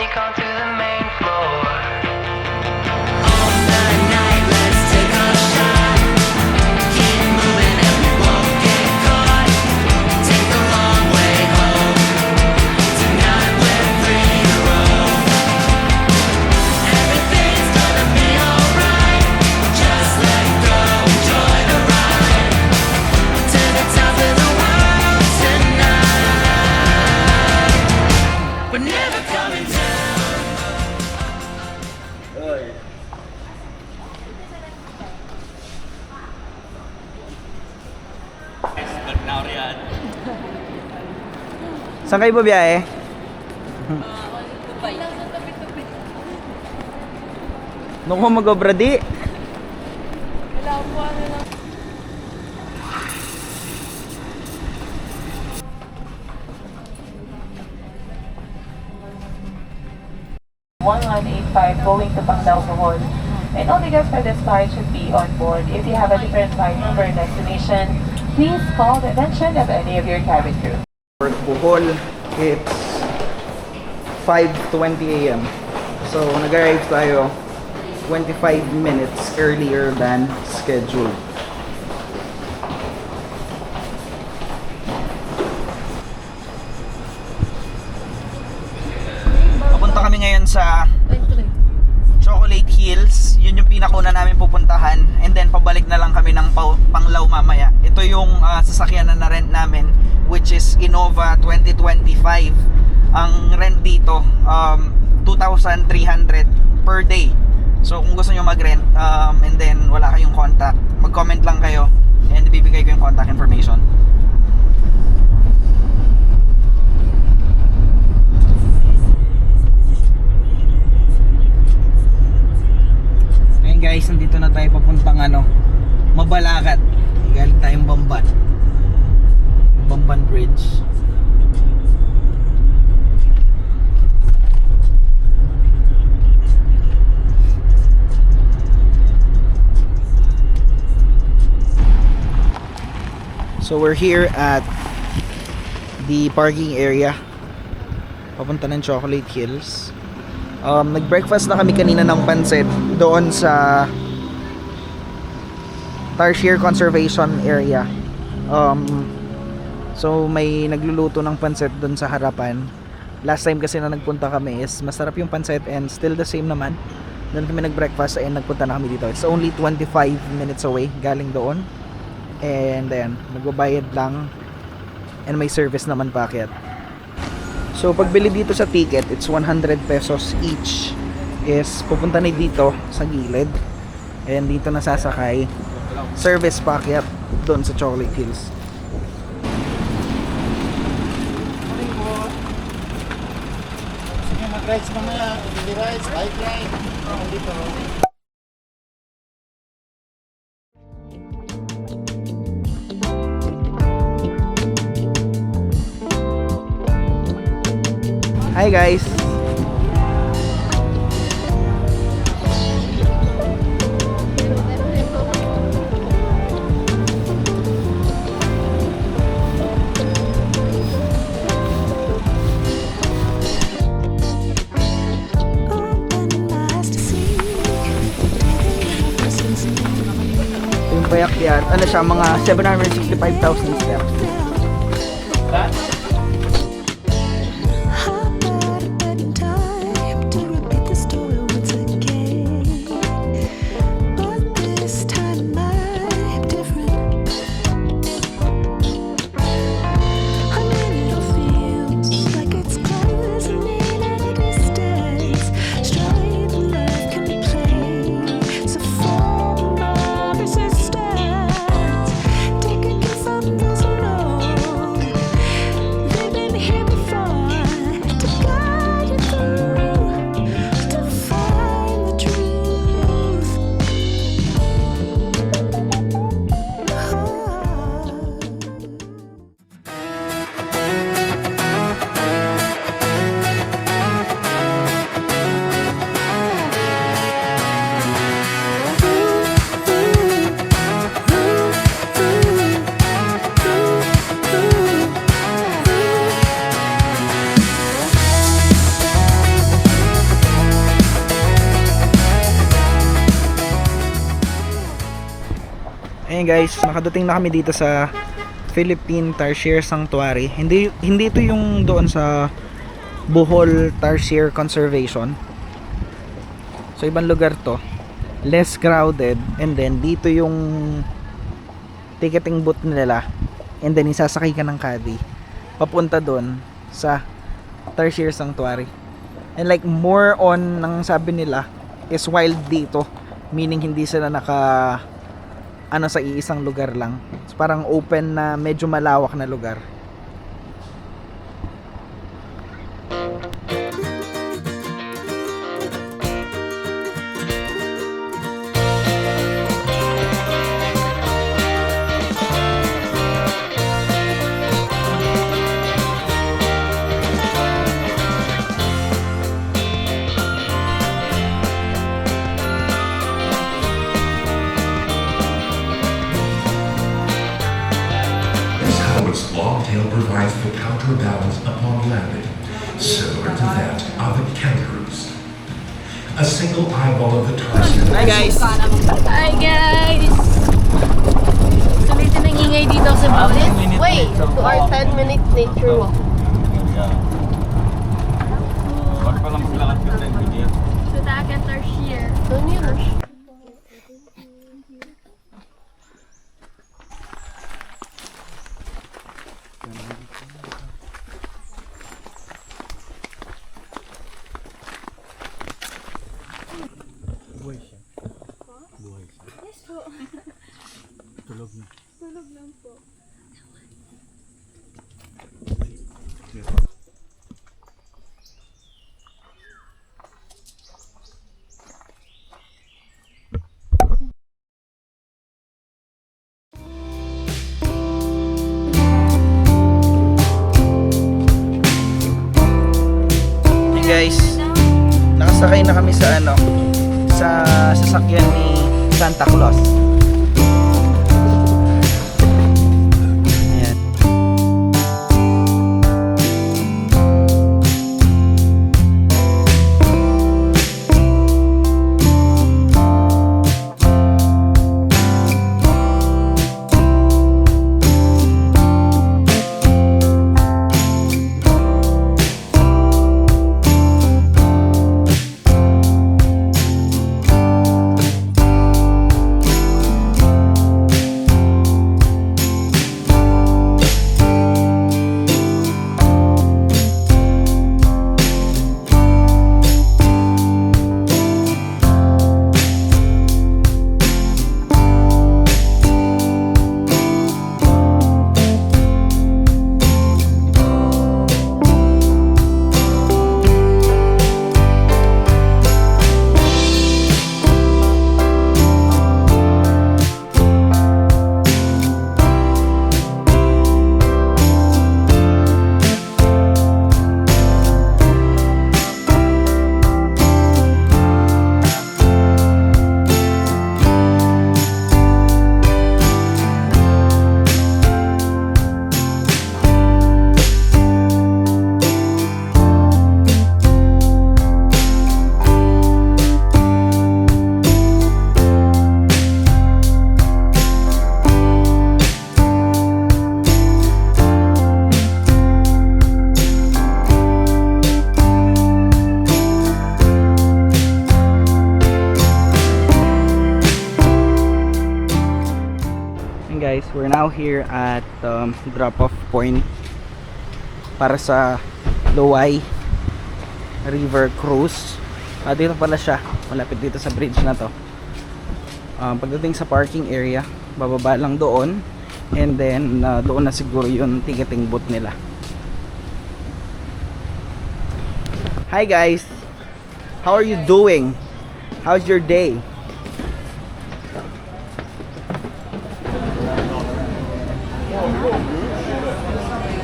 sneak onto the main floor. Saan kayo babiyahe? Nung ko mag-obra di. Wala po ano lang. Going to Panglao, Bohol. And all the guests for this flight should be on board. If you have a different flight number and destination, please call the attention of any of your cabin crew. For Bohol, it's 5:20 a.m. So nag-arrive tayo 25 minutes earlier than scheduled. Papunta kami ngayon sa Chocolate Hills. Yun yung pinakuna namin pupuntahan, and then pabalik na lang kami ng Panglao mamaya. Ito yung sasakyan na na-rent namin, which is Innova 2025. Ang rent dito 2,300 per day. So kung gusto nyo mag-rent and then wala kayong contact, mag-comment lang kayo and ibibigay ko yung contact information. Ngayon guys, nandito na tayo papuntang Mabalacat. Galing tayong Bamban Bridge. So we're here at the parking area papunta ng Chocolate Hills. Nag-breakfast na kami kanina ng pansit doon sa Tarsier Conservation Area. So may nagluluto ng pansit doon sa harapan. Last time kasi na nagpunta kami is masarap yung pansit and still the same naman. Doon kami nag-breakfast and nagpunta na kami dito. It's only 25 minutes away galing doon. And then magbabayad lang and may service naman packet. So pagbili dito sa ticket, it's 100 pesos each. Is pupunta na dito sa gilid and dito nasasakay. Service packet doon sa Chocolate Hills. Sige, mag-rides mamaya. Hindi rides, bike ride. Dito. Hi guys. Yung payak yan, siya, mga 765,000 steps. Take a kiss from those who know. Ayun guys, nakadating na kami dito sa Philippine Tarsier Sanctuary. Hindi ito yung doon sa Bohol Tarsier Conservation. So ibang lugar to, less crowded, and then dito yung ticketing booth nila, and then isasakay ka ng caddy papunta doon sa Tarsier Sanctuary. And like more on ng sabi nila is wild dito, meaning hindi sila naka sa iisang lugar lang. So, parang open na medyo malawak na lugar. This Howard's long tail provides the counterbalance upon landing, similar to that of the kangaroos. A single eyeball of the tarsier. Hi guys! Hi guys! Sulitin ang ingay dito sa Bulit. Wait, to our 10-minute nature walk. So that can Tarsier. Doon yun. Hey guys, nakasakay na kami sa sa sasakyan ni Santa Claus. Ayan. Guys, we're now here at drop-off point para sa Loay River Cruise. Dito pala siya, malapit dito sa bridge na to. Pagdating sa parking area, bababa lang doon, and then doon na siguro yung ticketing booth nila. Hi guys, how are you doing? How's your day?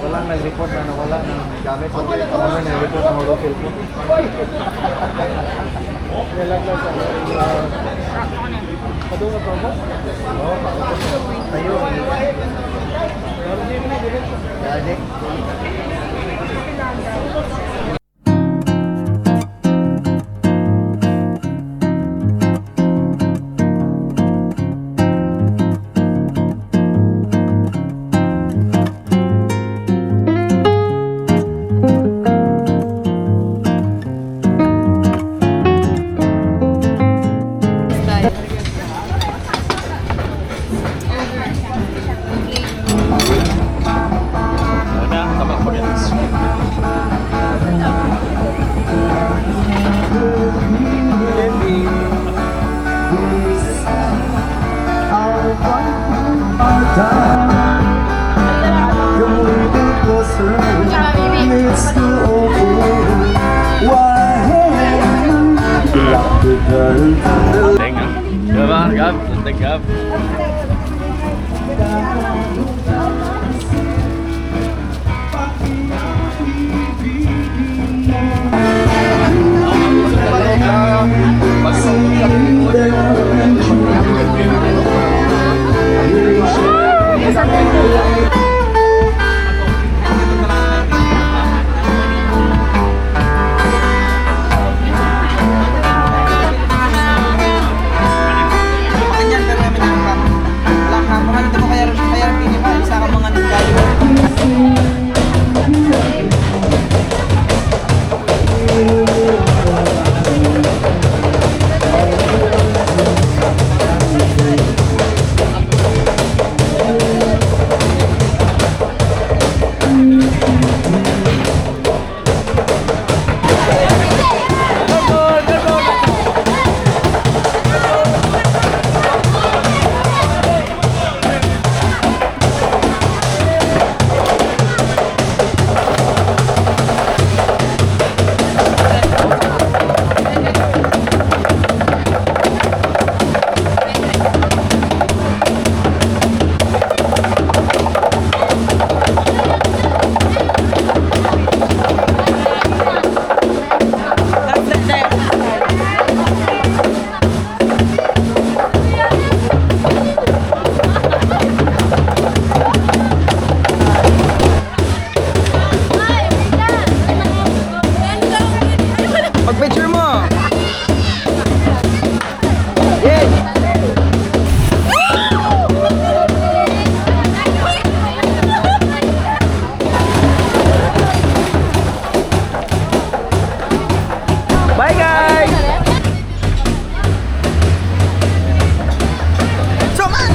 Walang nag-report na nawala ng gamit. Walang nag-report na wala film mo. Nilagay sa padung na promo? Oo, ayun. Jadi Pag-picture mo! Yay! Bye guys! So man!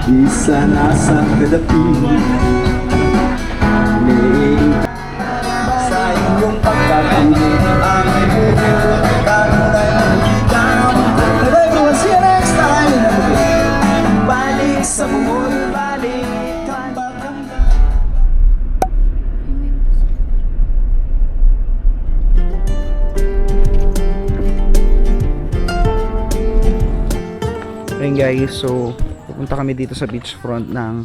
Isa nasa Pilipinas, sa inyong pagkakinig ang we'll see you next time. Balik sa buhay, balik Ayun guys, so pupunta kami dito sa beachfront ng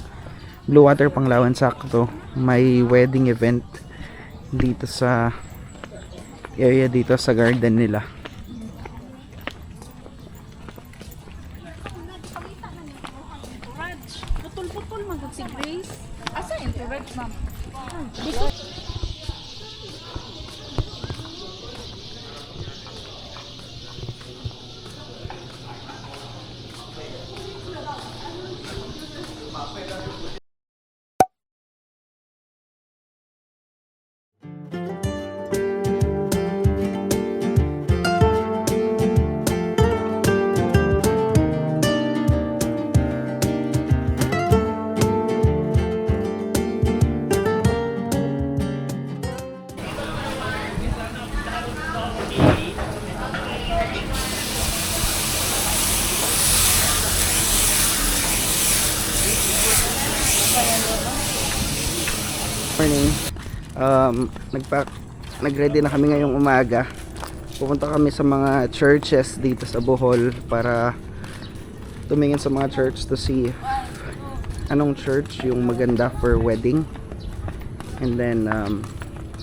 Blue Water Panglawan. Sakto may wedding event dito sa area dito sa garden nila. Putol-putol magod si Grace. Asa yung Reg, ma'am? Morning. Nag-ready na kami ngayong umaga. Pupunta kami sa mga churches dito sa Bohol para tumingin sa mga church to see anong church yung maganda for wedding. And then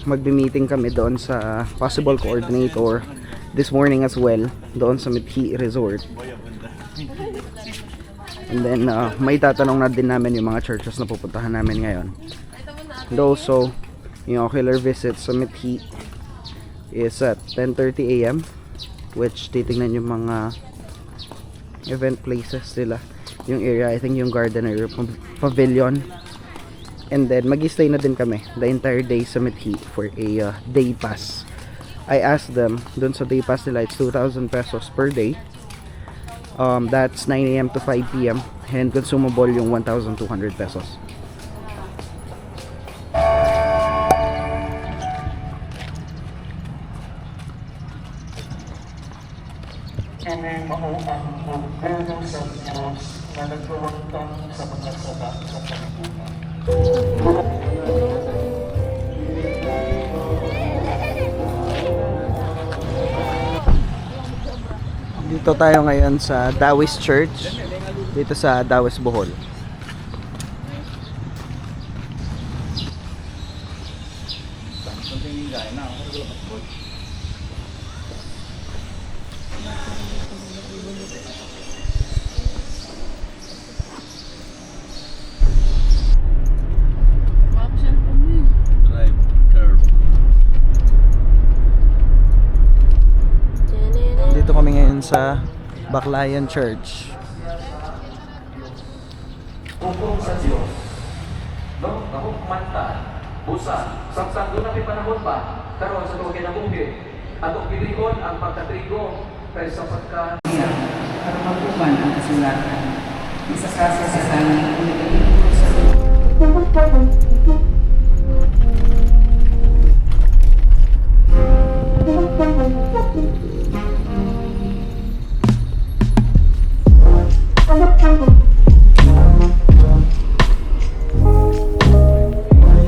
magbi-meeting kami doon sa possible coordinator this morning as well, doon sa Mithi Resort. And then may tatanong na din namin yung mga churches na pupuntahan namin ngayon. And also yung ocular visit sa Mithi is at 10:30 AM, which titingnan yung mga event places nila. Yung area, I think yung garden or pavilion. And then mag-stay na din kami the entire day sa Mithi for a day pass. I asked them, dun sa day pass nila, it's 2,000 pesos per day. That's 9 AM to 5 PM, and consumable yung 1,200 pesos. Dito tayo ngayon sa Dawis Church, dito sa Dawis, Bohol. Option po mo. Drive curve. Dito kami ngayon sa Baclayan Church. Tungkol sa Diyos. No, nahukmanta, busa, samsang doon na panahon pa, karon sa tuwag kinabuhi. Atong piligon ang pagkatrigo, kay sa pagka... Para maguban ang kasulatan. Isa sa sasasangin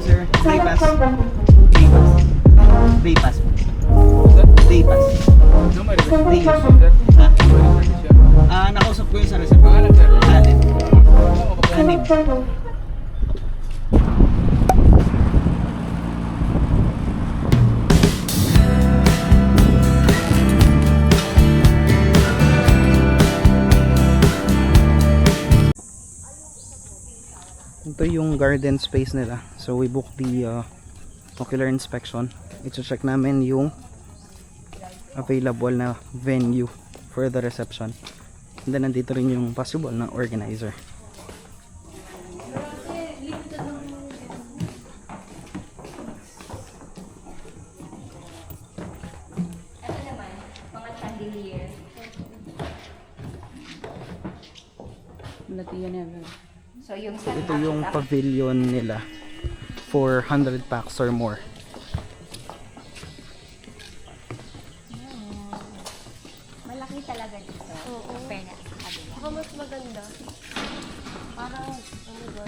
Sir, day pass. Day pass. Day pass. Day nakausap ko yun sa reserve. Anim. Ito yung garden space nila. So we booked the ocular inspection. I-check namin yung available na venue for the reception. And then nandito rin yung possible na organizer. Ito naman, mga chandelier. So yung sa Ito yung pavilion nila for 100 packs or more. malaki talaga dito. Oo. Fairness sa kabila. Baka mas maganda. Parang, ano ba?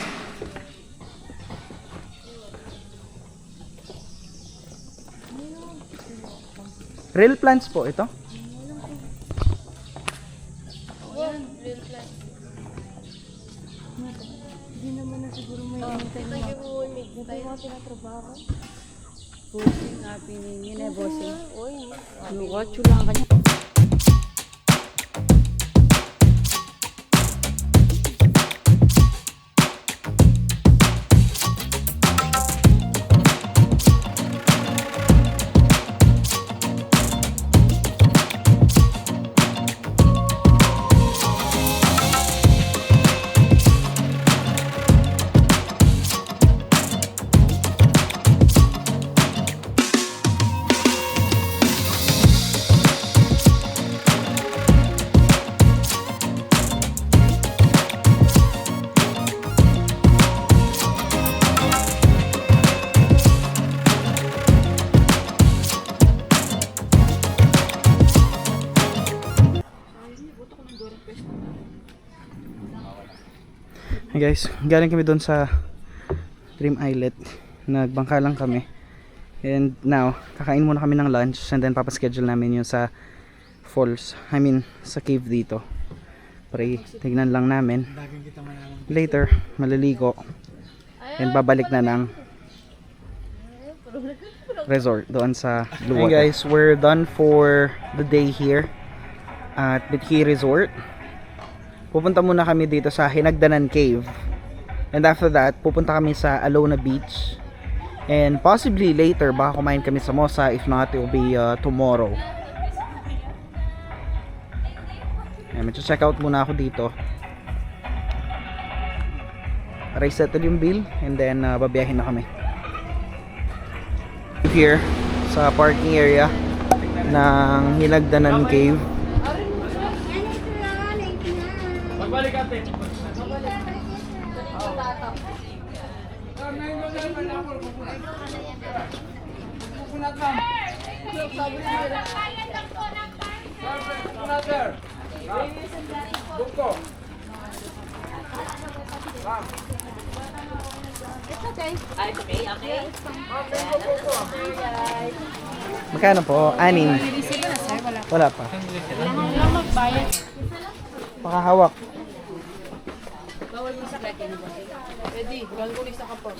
Real plants po ito? Yan, real plan. Hindi naman na siguro may intay na. Hindi mo tinatrabaho. Bossing, happy ninyo na bossing. Uy, Lukot, lang kanya. Hey guys, galing kami doon sa Dream Islet. Nagbangka lang kami. And now, kakain muna kami ng lunch and then papaschedule namin yung sa falls. I mean, sa cave dito. Para tignan lang namin. Later, maliligo. And babalik na ng resort doon sa Blue Water. Hey guys, we're done for the day here at Mithi Resort. Pupunta muna kami dito sa Hinagdanan Cave. And after that, pupunta kami sa Alona Beach. And possibly later, baka kumain kami sa Mosa. If not, it will be tomorrow. Ayan, check out muna ako dito para i-settle yung bill. And then, babiyahin na kami. Here, sa parking area ng Hilagdanan Cave. Magkano po? 6. Wala pa. Pakahawak. Ready, gagawin isa ka po.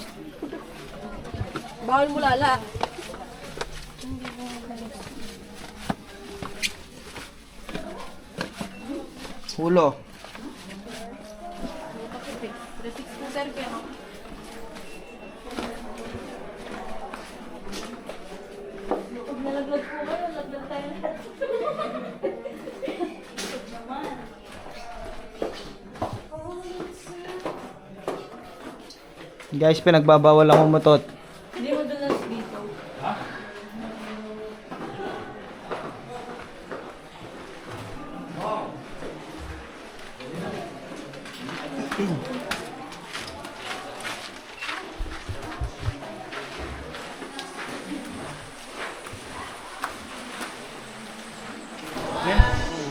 Bawal mo lala. Hulo. Guys, pinagbabawal ang umutot. Hindi mo dulas dito.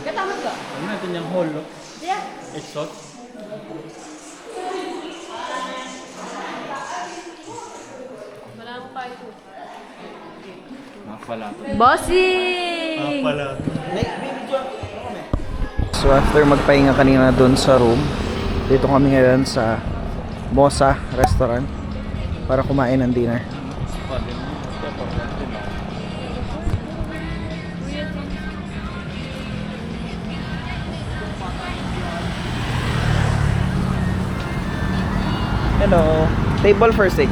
Katamad ka? Ano natin yung hall, no? Yeah. Exot. Wala mo pa ito. Nakapala. Bossy! Nakapala. So after magpahinga kanina doon sa room, dito kami ngayon sa Mosa Restaurant para kumain ng dinner. Hello, table for 6. And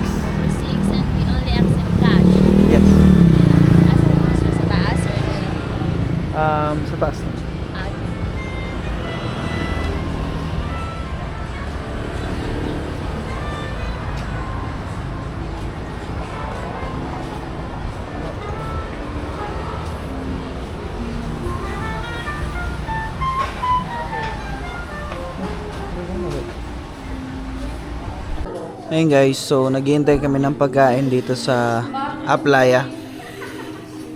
we only accept cash. Yes. Sa taas or Sa taas. Ayun guys, so naghihintay kami ng pagkain dito sa Aplaya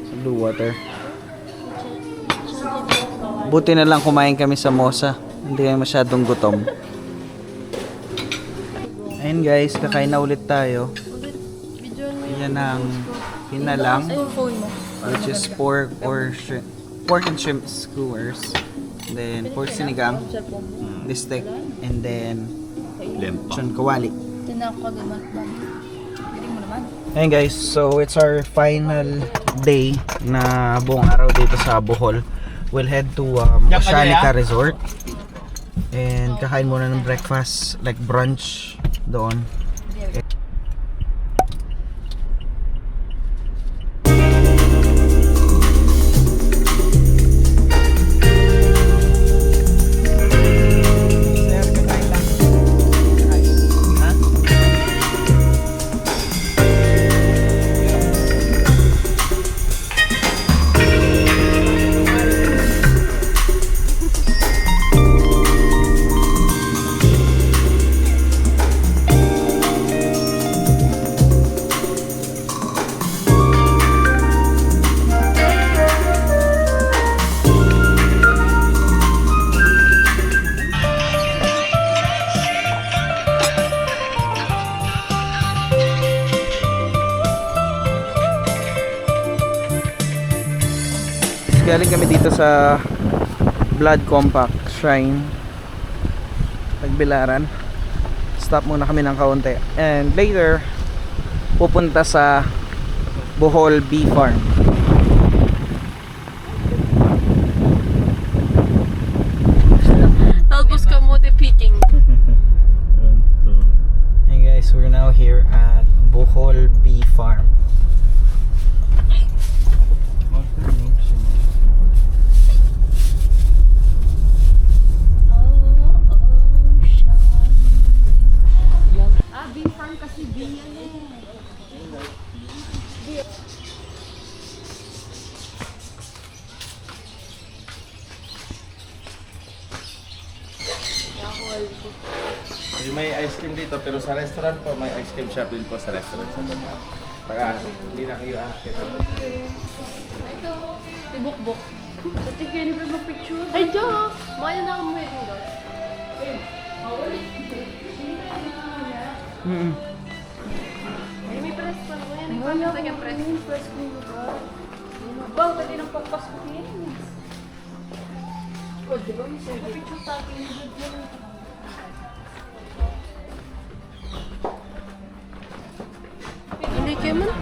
sa Blue Water. Buti na lang kumain kami sa Mosa, hindi kami masyadong gutom. Ayun guys, kakain na ulit tayo. Yan ang pinalang, which is pork and shrimp skewers, and then pork sinigang, bistek, and then lechon kawali. Ayun guys, so it's our final day na buong araw dito sa Bohol. We'll head to Shanika Resort and kakain muna ng breakfast, like brunch doon. Galing kami dito sa Blood Compact Shrine Tagbilaran. Stop muna kami ng kaunti and later pupunta sa Bohol Bee Farm. Talbos kamote picking. Hey guys, we're now here at Bohol Bee Farm. Bee farm kasi bee yan eh. May ice cream dito, pero sa restaurant po, may ice cream shop din po sa restaurant sa baba. Pag hindi na kayo akit. Ito, tibok-bok. Pati kayo nila mag-picture. Ay, diyo! Maya na ako mo ito. Ay, may press pa mo yan. Wala ko yung press. May press ko yung ba? Wow, dati nang pagpasko ko yan. O, di ba may picture sa akin? Hindi kayo man?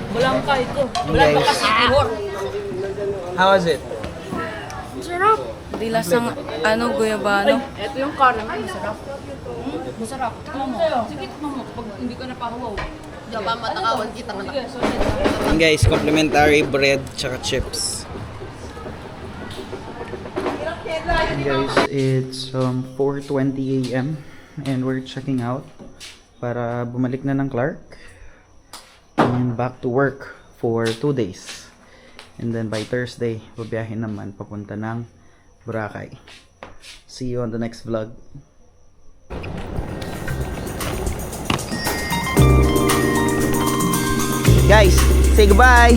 Bulangka ito. Bulangka kasi tihor. How was it? Sarap. Dilas ng guyabano. Ito yung karne. Masarap. Masarap. Tikman mo. Sige, tikman mo. Pag hindi ka napahawaw. Diyan pa matakawan kita nga. And guys, complimentary bread tsaka chips. And guys, it's 4:20 AM and we're checking out para bumalik na ng Clark and back to work for 2 days. And then by Thursday, babiyahin naman papunta ng Boracay. See you on the next vlog. Guys, say goodbye!